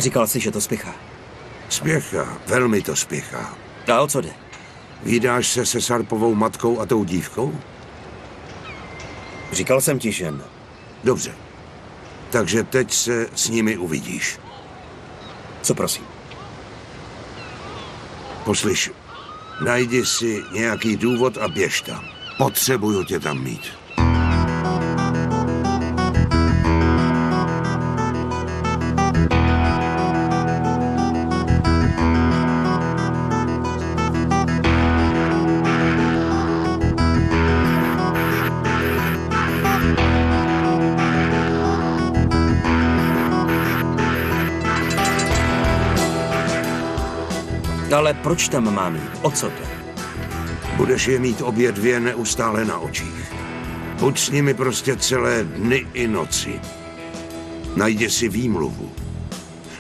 Říkal jsi, že to spěchá. Spěchá, velmi to spěchá. A o co jde? Vídáš se se Sarpovou matkou a tou dívkou? Říkal jsem ti, že ne. Dobře. Takže teď se s nimi uvidíš. Co prosím? Poslyš, najdi si nějaký důvod a běž tam. Potřebuju tě tam mít. Ale proč tam mám jít? O co jde? Budeš je mít obě dvě neustále na očích. Buď s nimi prostě celé dny i noci. Najdi si výmluvu.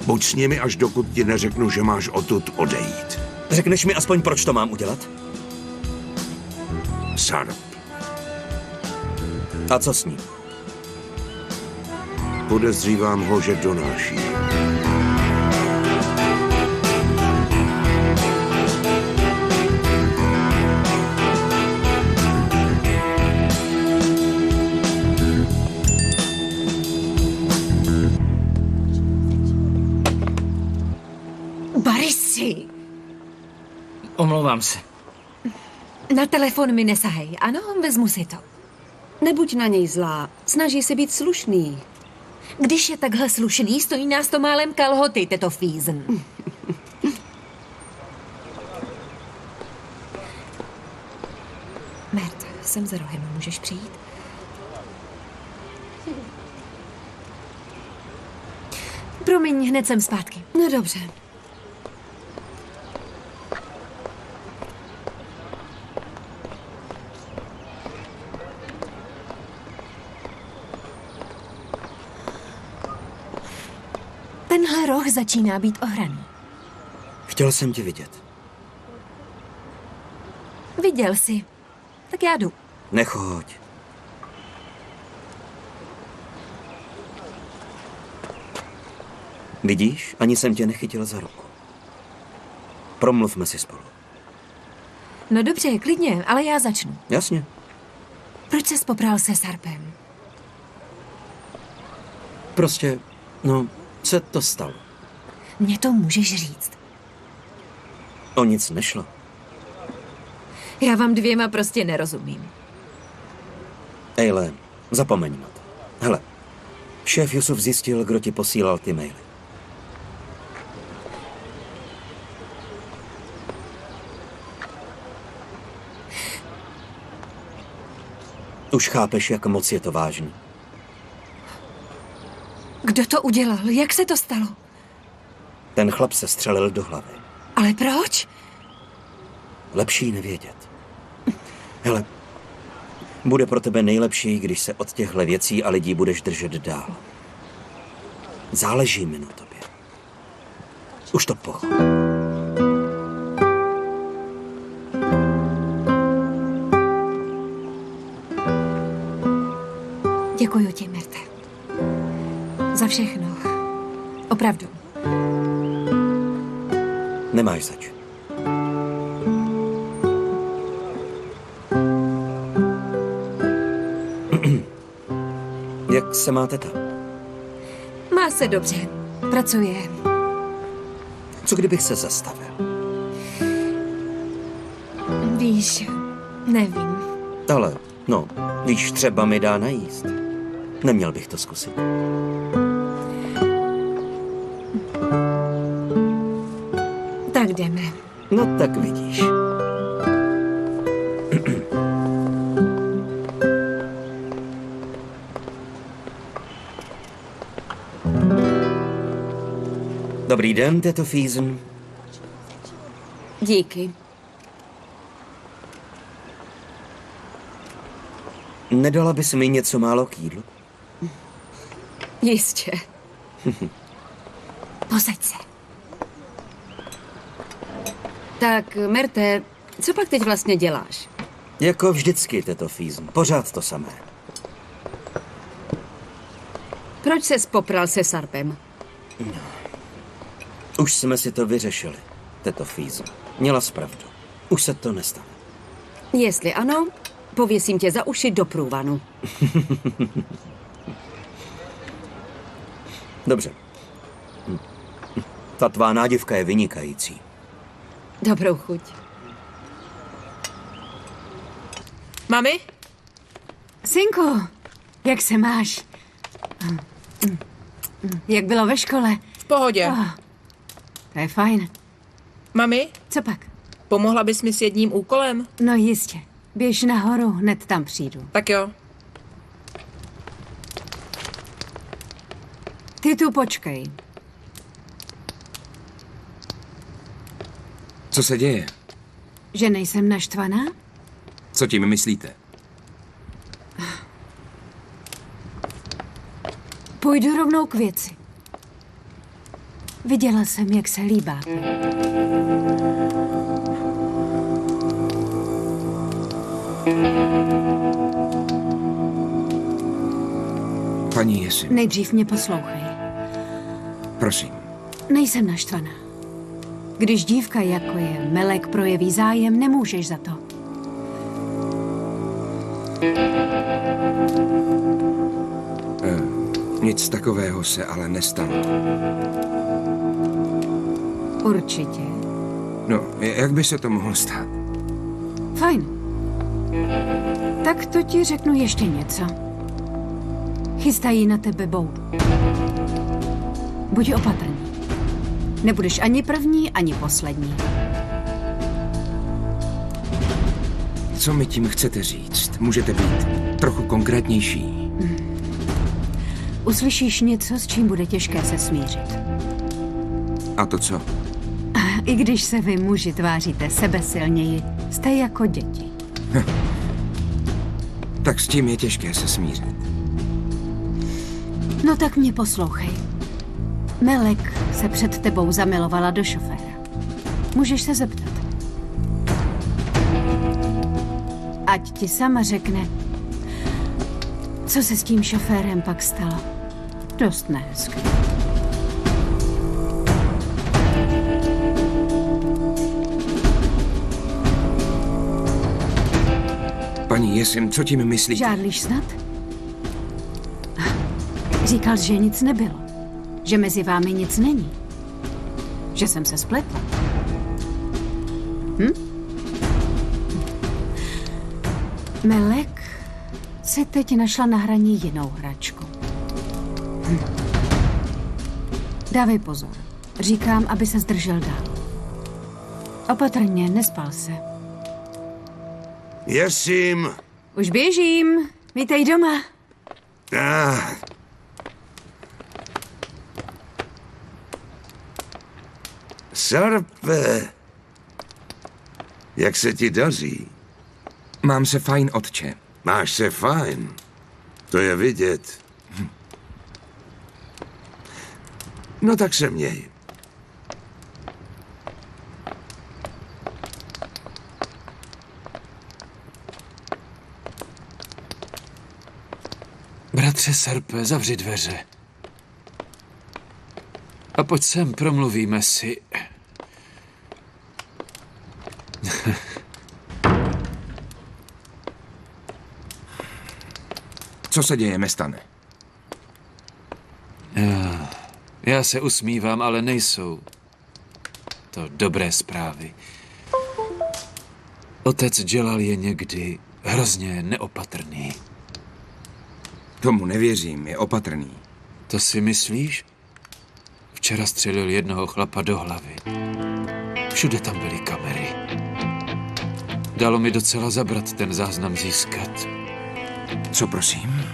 Buď s nimi, až dokud ti neřeknu, že máš odtud odejít. Řekneš mi aspoň, proč to mám udělat? Sarp. A co s ním? Podezřívám ho, že donáší. Barisi! Omlouvám se. Na telefon mi nesahej, ano, vezmu si to. Nebuď na něj zlá, snaží se být slušný. Když je takhle slušný, stojí nás to málem kalhoty, teto fízn. Mert, jsem za rohem, můžeš přijít? Promiň, hned jsem zpátky. No dobře. Tenhle roh začíná být ohraný. Chtěl jsem tě vidět. Viděl jsi. Tak já jdu. Nechoď. Vidíš, ani jsem tě nechytil za ruku. Promluvme si spolu. No dobře, klidně, ale já začnu. Jasně. Proč ses popral se Sarpem? Prostě, no, se to stalo. Mně to můžeš říct. O nic nešlo. Já vám dvěma prostě nerozumím. Ejle, zapomeň na to. Hele, šéf Jusuf zjistil, kdo ti posílal ty maily. Už chápeš, jak moc je to vážný. Kdo to udělal? Jak se to stalo? Ten chlap se střelil do hlavy. Ale proč? Lepší nevědět. Hele, bude pro tebe nejlepší, když se od těchto věcí a lidí budeš držet dál. Záleží mi na tobě. Už to pochop. Děkuju ti, Merte. Za všechno. Opravdu. Nemáš zač. Jak se má teta? Má se dobře. Pracuje. Co kdybych se zastavil? Víš, nevím. Ale, no, víš, třeba mi dá najíst. Neměl bych to zkusit. Tak jdeme. No tak vidíš. Dobrý den, teto Fízen. Díky. Nedala bys mi něco málo k jídlu? Jistě. Posaď se. Tak, Merte, co pak teď vlastně děláš? Jako vždycky, teto Fízen. Pořád to samé. Proč ses popral se Sarpem? Už jsme si to vyřešili, teto Fízo. Měla jsi pravdu. Už se to nestane. Jestli ano, pověsím tě za uši do průvanu. Dobře. Ta tvá nádivka je vynikající. Dobrou chuť. Mami? Synku, jak se máš? Jak bylo ve škole? V pohodě. To je fajn. Mami, Co pak? pomohla bys mi s jedním úkolem? No jistě. Běž nahoru, hned tam přijdu. Tak jo. Ty tu počkej. Co se děje? Že nejsem naštvaná? Co tím myslíte? Půjdu rovnou k věci. Viděla jsem, jak se líbáte. Paní Jessim, Nejdřív mě poslouchej. prosím. Nejsem naštvaná. Když dívka, jako je Melek, projeví zájem, nemůžeš za to. Nic takového se ale nestalo. Určitě. No, jak by se to mohlo stát? Fajn. Tak to ti řeknu ještě něco. Chystají na tebe boudu. Buď opatrný. Nebudeš ani první, ani poslední. Co mi tím chcete říct? Můžete být trochu konkrétnější? Uslyšíš něco, s čím bude těžké se smířit. A to co? I když se vy muži tváříte sebesilněji, jste jako děti. Tak s tím je těžké se smířit. No tak mě poslouchej. Melek se před tebou zamilovala do šoféra. Můžeš se zeptat. Ať ti sama řekne, co se s tím šoférem pak stalo. Dost nehezky. Paní Jessim, co tím myslíte? Žádlíš snad? Říkal, že nic nebylo. Že mezi vámi nic není. Že jsem se spletla. Melek si teď našla na hraní jinou hračku. Dávej pozor. Říkám, aby se zdržel dál. Opatrně, nespal se. Jessim. Už běžím. Vítej doma. Sarpe. Jak se ti daří? Mám se fajn, otče. Máš se fajn. To je vidět. No tak se měj. Bratře Sarpe, zavři dveře. A pojď sem, promluvíme si. Co se děje, Mestane? Já se usmívám, ale nejsou to dobré zprávy. Otec Dželal je někdy hrozně neopatrný. Tomu nevěřím, je opatrný. To si myslíš? Včera střelil jednoho chlapa do hlavy. Všude tam byly kamery. Dalo mi docela zabrat ten záznam získat. Co prosím?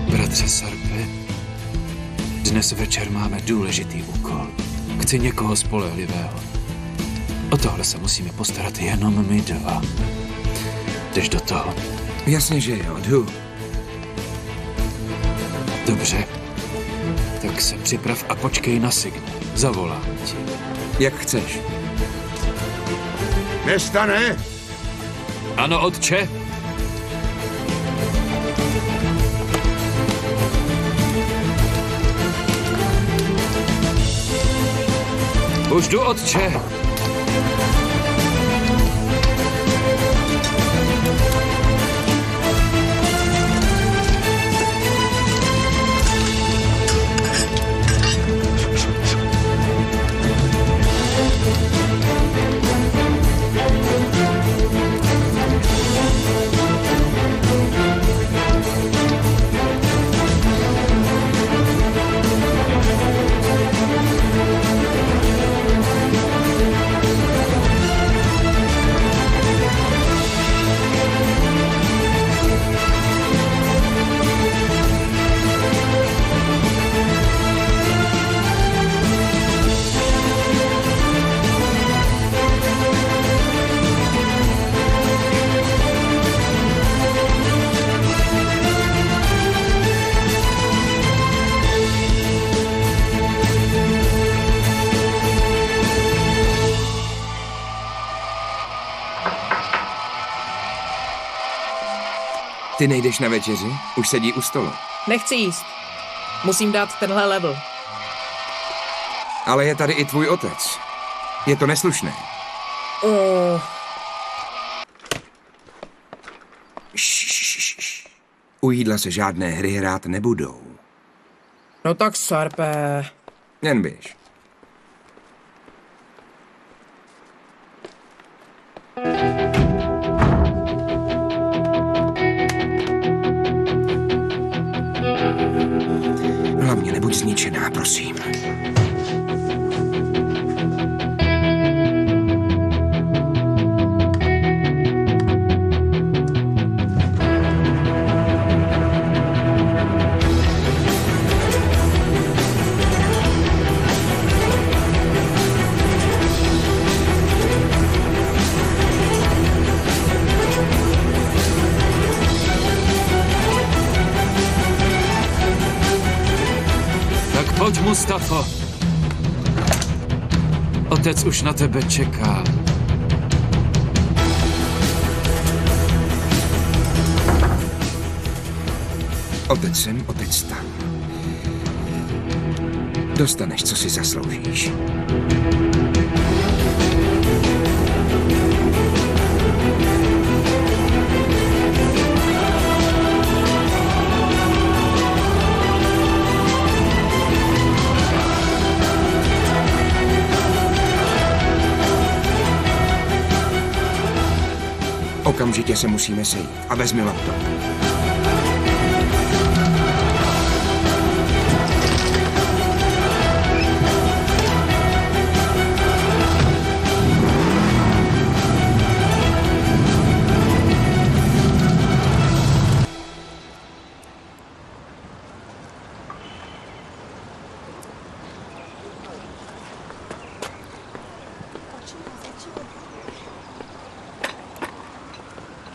Bratře Sarpe, dnes večer máme důležitý úkol. Chci někoho spolehlivého. O tohle se musíme postarat jenom my dva. Jdeš do toho? Jasně, že jo, jdu. Dobře. Tak se připrav a počkej na signál. Zavolám ti. Jak chceš. Nestane? Ano, otče? Už jdu, otče. Ty nejdeš na večeři? Už sedí u stolu. Nechci jíst. Musím dát tenhle level. Ale je tady i tvůj otec. Je to neslušné. Šš. U jídla se žádné hry hrát nebudou. No tak Sarpe. Jen běž. Hlavně nebuď zničená, prosím. Pojď, Mustafo. Otec už na tebe čeká. Otec sem, otec tam. Dostaneš, co si zasloužíš. Okamžitě se musíme sejít a vezmi laptop.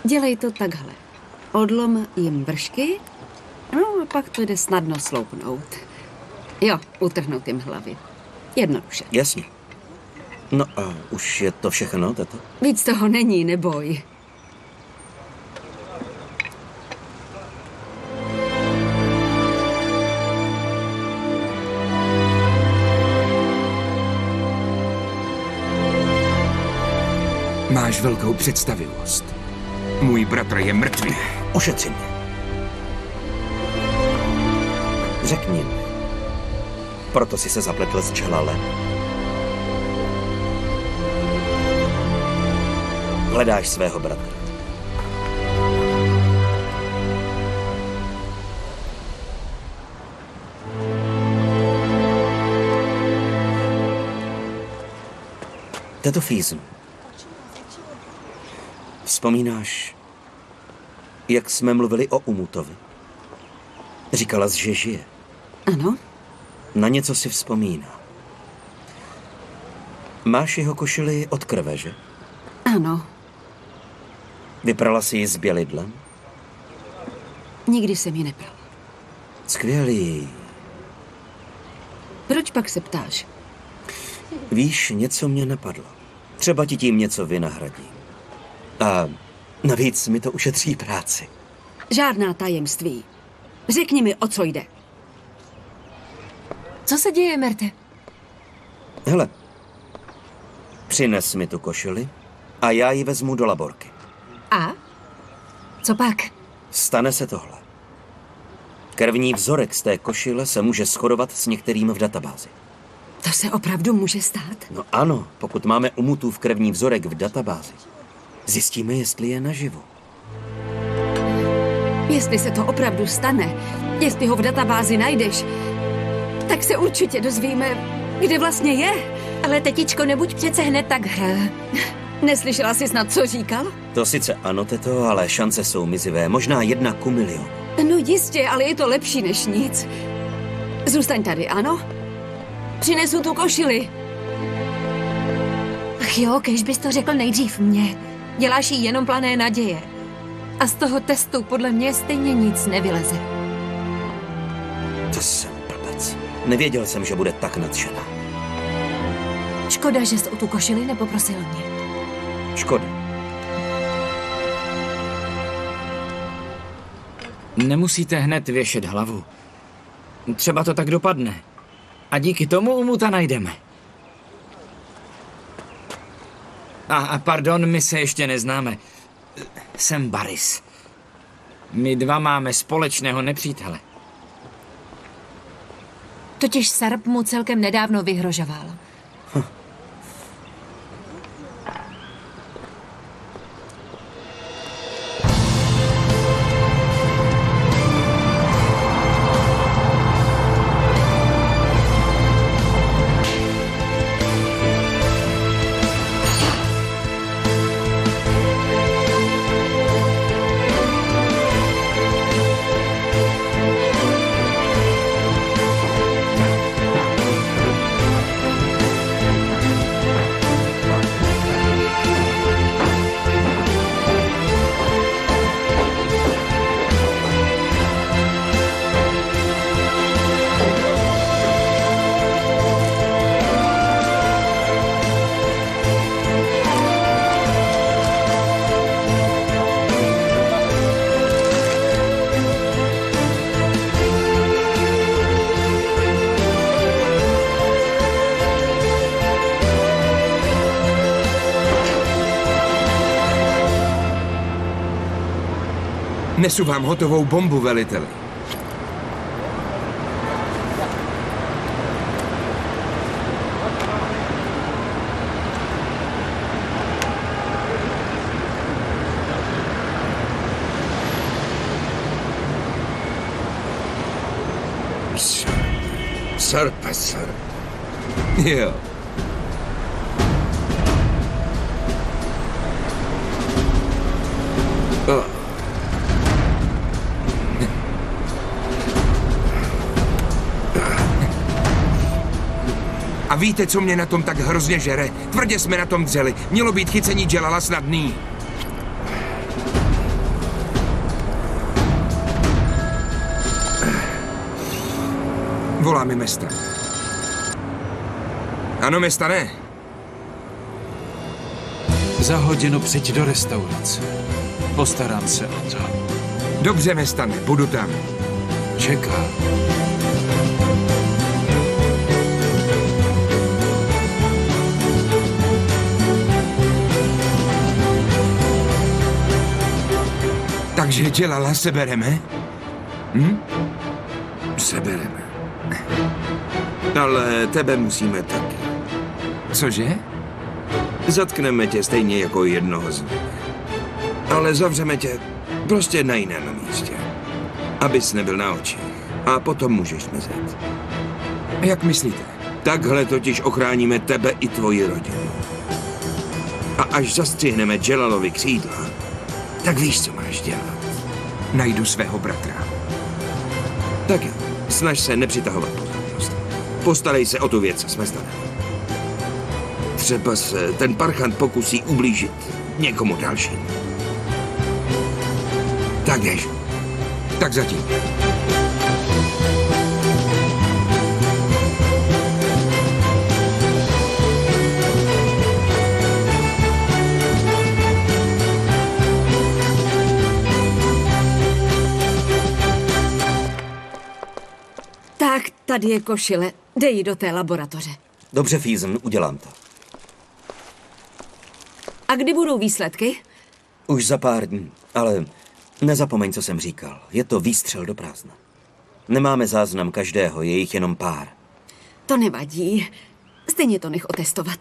Dělej to takhle. Odlom jim vršky, no a pak to jde snadno sloupnout. Jo, utrhnout jim hlavy. Jednoduše. Jasně. No a už je to všechno, tato? Víc toho není, neboj. Máš velkou představivost. Můj bratr je mrtvý. Ošetři mě. Řekni mi. Proto jsi se zapletl s Čelalem. Hledáš svého bratra. Tato Fízn. Vzpomínáš, jak jsme mluvili o Umutovi? Říkala jsi, že žije. Ano? Na něco si vzpomíná. Máš jeho košili od krve, že? Ano. Vyprala si ji s bělidlem? Nikdy jsem ji neprala. Skvělý. Proč pak se ptáš? Víš, něco mě napadlo. Třeba ti tím něco vynahradím. A navíc mi to ušetří práci. Žádná tajemství. Řekni mi, o co jde. Co se děje, Merte? Hele, přines mi tu košili a já ji vezmu do laborky. A? Co pak? Stane se tohle. Krevní vzorek z té košile se může shodovat s některým v databázi. To se opravdu může stát? No ano, pokud máme Umutův krevní vzorek v databázi, zjistíme, jestli je naživu. Jestli se to opravdu stane, jestli ho v databázi najdeš, tak se určitě dozvíme, kde vlastně je. Ale tetičko, nebuď přece hned tak Neslyšela jsi snad, co říkal? To sice ano, teto, ale šance jsou mizivé. Možná 1 ku milionu. No jistě, ale je to lepší než nic. Zůstaň tady, ano? Přinesu tu košili. Ach jo, kež bys to řekl nejdřív mně. Děláš jí jenom plané naděje. A z toho testu podle mě stejně nic nevyleze. To jsem blbec. Nevěděl jsem, že bude tak nadšená. Škoda, že jsi o tu košili nepoprosil mě. Škoda. Nemusíte hned věšet hlavu. Třeba to tak dopadne. A díky tomu Umuta najdeme. A pardon, my se ještě neznáme. Jsem Baris. My dva máme společného nepřítele. Totiž Sarp mu celkem nedávno vyhrožoval. Nesu vám hotovou bombu, veliteli. Sarpe. Jo. A víte, co mě na tom tak hrozně žere? Tvrdě jsme na tom dřeli. Mělo být chycení Dželala snadný. Volá mi Mesta. Ano, Mestane? Za hodinu přijď do restaurace. Postarám se o to. Dobře, Mestane, budu tam. Čekám. Takže Dželala sebereme? Sebereme. Ale tebe musíme taky. Cože? Zatkneme tě stejně jako jednoho z nich. Ale zavřeme tě prostě na jiném místě. Abys nebyl na očích. A potom můžeš zmizet. Jak myslíte? Takhle totiž ochráníme tebe i tvoji rodinu. A až zastřihneme Dželalovi křídla, tak víš, co máš dělat. Najdu svého bratra. Tak jo, snaž se nepřitahovat pozornost. Postarej se o tu věc s Mestanem. Třeba se ten parchant pokusí ublížit někomu dalšímu. Tak běž. Tak zatím. Tak, tady je košile. Dej ji do té laboratoře. Dobře, Fízen, udělám to. A kdy budou výsledky? Už za pár dní, ale nezapomeň, co jsem říkal. Je to výstřel do prázdna. Nemáme záznam každého, je jich jenom pár. To nevadí. Stejně to nech otestovat.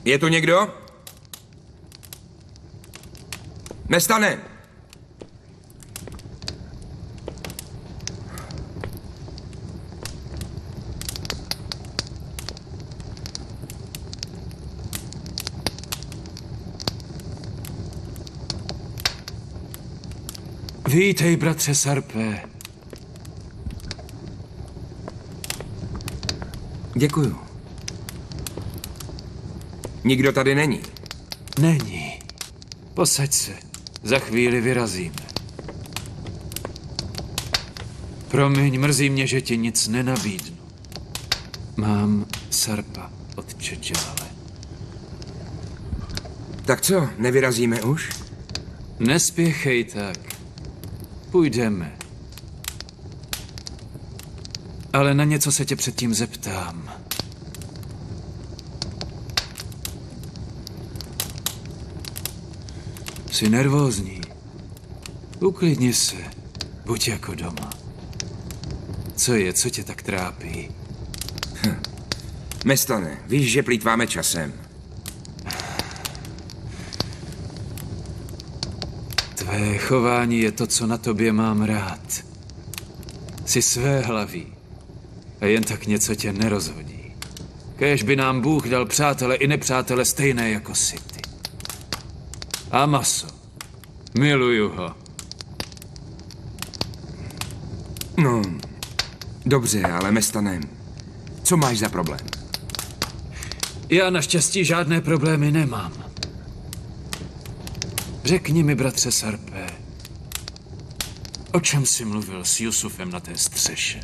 Je tu někdo? Nestane! Vítej, bratře Sarpé. Děkuju. Nikdo tady není. Není. Posaď se. Za chvíli vyrazíme. Promiň, mrzí mě, že ti nic nenabídnu. Mám Sarpa od Čečále. Tak co, nevyrazíme už? Nespěchej tak. Půjdeme. Ale na něco se tě předtím zeptám. Jsi nervózní. Uklidni se. Buď jako doma. Co je, co tě tak trápí? Mestane, víš, že plýtváme časem. Tvé chování je to, co na tobě mám rád. Jsi svéhlavý. A jen tak něco tě nerozhodí. Kéž by nám Bůh dal přátele i nepřátele stejné jako jsi ty. Amaso. Miluju ho. No, dobře, ale Mestane, co máš za problém? Já naštěstí žádné problémy nemám. Řekni mi, bratře Sarpé, o čem jsi mluvil s Jusufem na té střeše?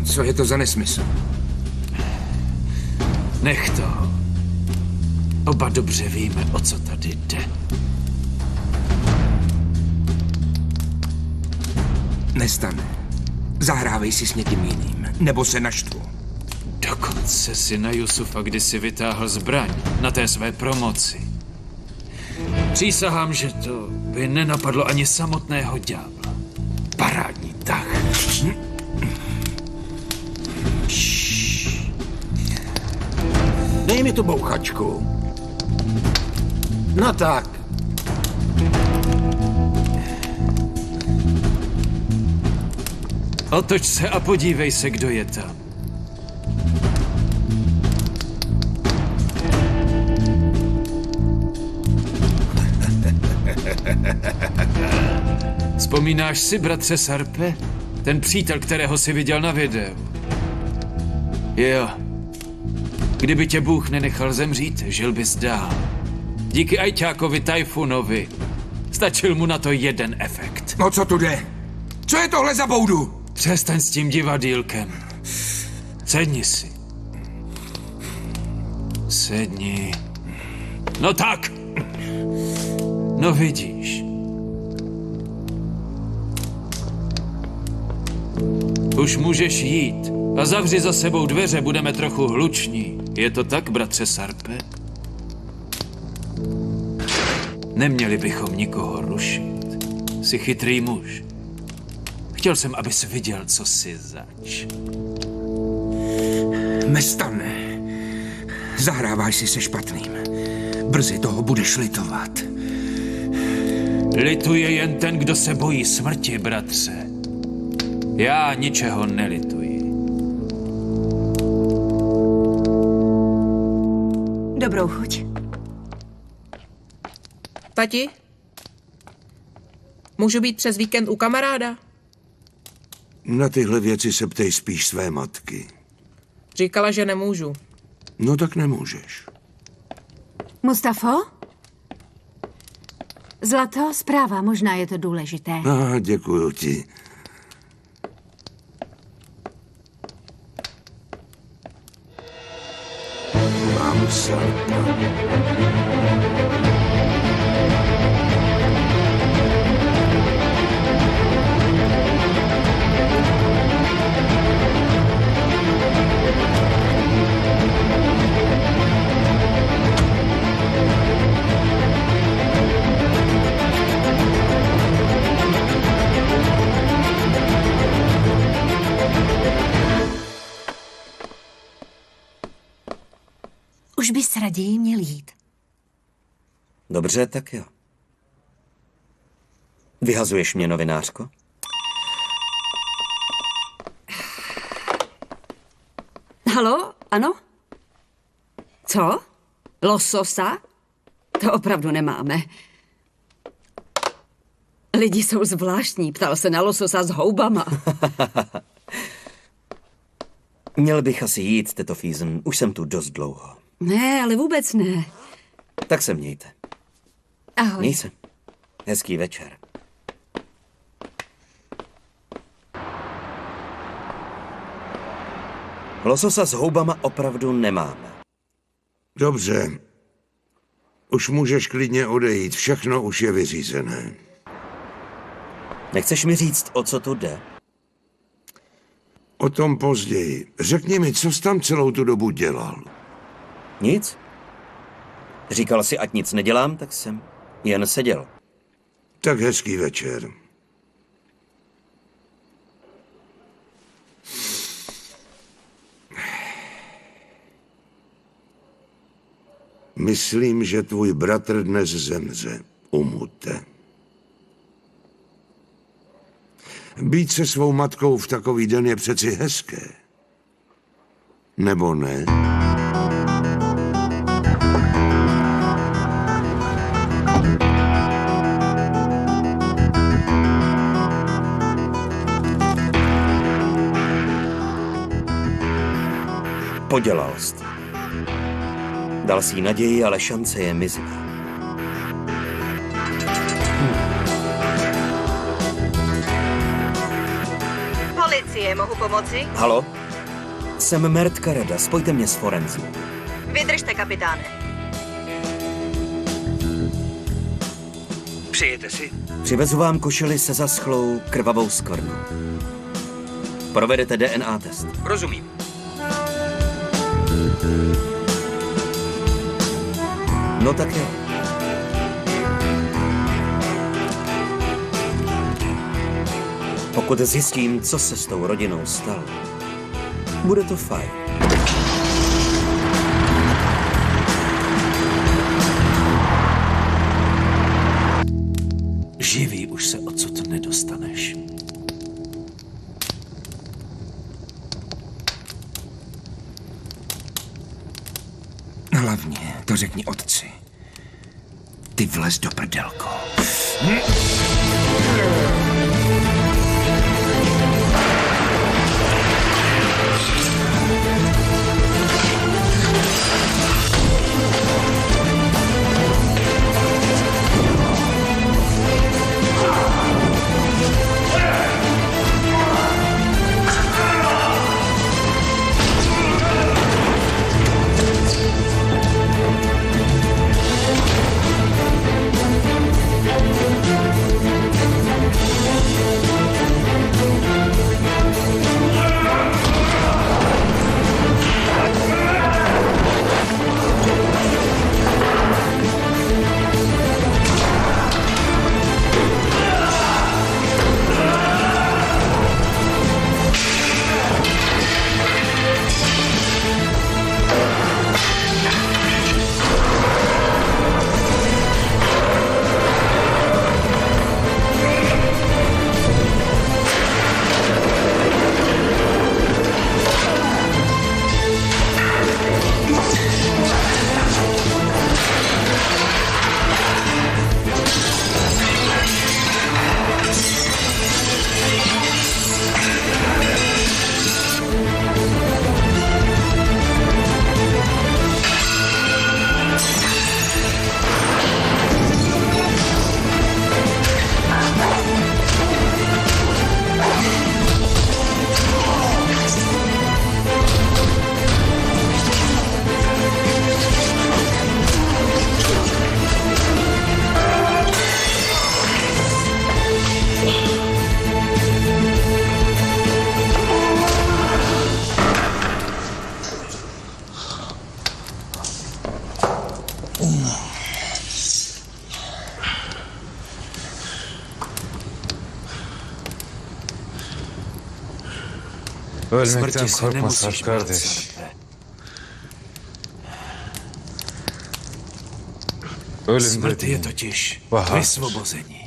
Co je to za nesmysl? Nech toho. Oba dobře víme, o co tady jde. Nestane. Zahrávej si s někým jiným, nebo se naštvu. Dokonce si na Jusufa kdysi vytáhl zbraň na té své promoci. Přísahám, že to by nenapadlo ani samotného ďábla. Parádní tah. Dej mi tu bouchačku. No tak. Otoč se a podívej se, kdo je tam. Vzpomínáš si, bratře Sarpe? Ten přítel, kterého jsi viděl na videu. Jo. Kdyby tě Bůh nenechal zemřít, žil bys dál. Díky ajťákovi Tajfunovi. Stačil mu na to jeden efekt. O co tu jde? Co je tohle za boudu? Přestaň s tím divadýlkem. Sedni si. Sedni. No tak. No vidíš. Už můžeš jít. A zavři za sebou dveře, budeme trochu hluční. Je to tak, bratře Sarpe? Neměli bychom nikoho rušit. Jsi chytrý muž. Chtěl jsem, abys viděl, co jsi zač. Mestane, zahráváš si se špatným. Brzy toho budeš litovat. Lituje jen ten, kdo se bojí smrti, bratře. Já ničeho nelituji. Dobrou chuť. Tati? Můžu být přes víkend u kamaráda? Na tyhle věci se ptej spíš své matky. Říkala, že nemůžu. No tak nemůžeš. Mustafo? Zlato, zpráva, možná je to důležité. Děkuju ti. Mám Sarpa. Už bys raději měl jít. Dobře, tak jo. Vyhazuješ mě, novinářko? Halo? Ano? Co? Lososa? To opravdu nemáme. Lidi jsou zvláštní. Ptal se na lososa s houbama. Měl bych asi jít, teto Fízen. Už jsem tu dost dlouho. Ne, ale vůbec ne. Tak se mějte. Ahoj. Měj se. Hezký večer. Lososa s houbama opravdu nemáme. Dobře. Už můžeš klidně odejít. Všechno už je vyřízené. Nechceš mi říct, o co tu jde? O tom později. Řekni mi, co jsi tam celou tu dobu dělal? Nic. Říkal si, ať nic nedělám, tak jsem jen seděl. Tak hezký večer. Myslím, že tvůj bratr dnes zemře. Umute. Být se svou matkou v takový den je přeci hezké. Nebo ne? Podělal jsi. Dal si jí naději, ale šance je mizivá. Policie, mohu pomoci? Halo? Jsem Mert Kareda, spojte mě s Forenzí. Vydržte, kapitáne. Přejete si? Přivezu vám košili se zaschlou krvavou skvrnou. Provedete DNA test. Rozumím. No tak jo. Pokud zjistím, co se s tou rodinou stalo, bude to fajn. Živý už se odsud nedostaneš. Hlavně to řekni otci. Ty vlez do prdelko. Smrti se nemusíš bát, Sarpe. Smrt je totiž vysvobození.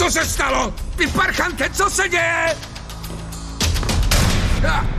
Co se stalo? Vy parchante, co se děje? Ah!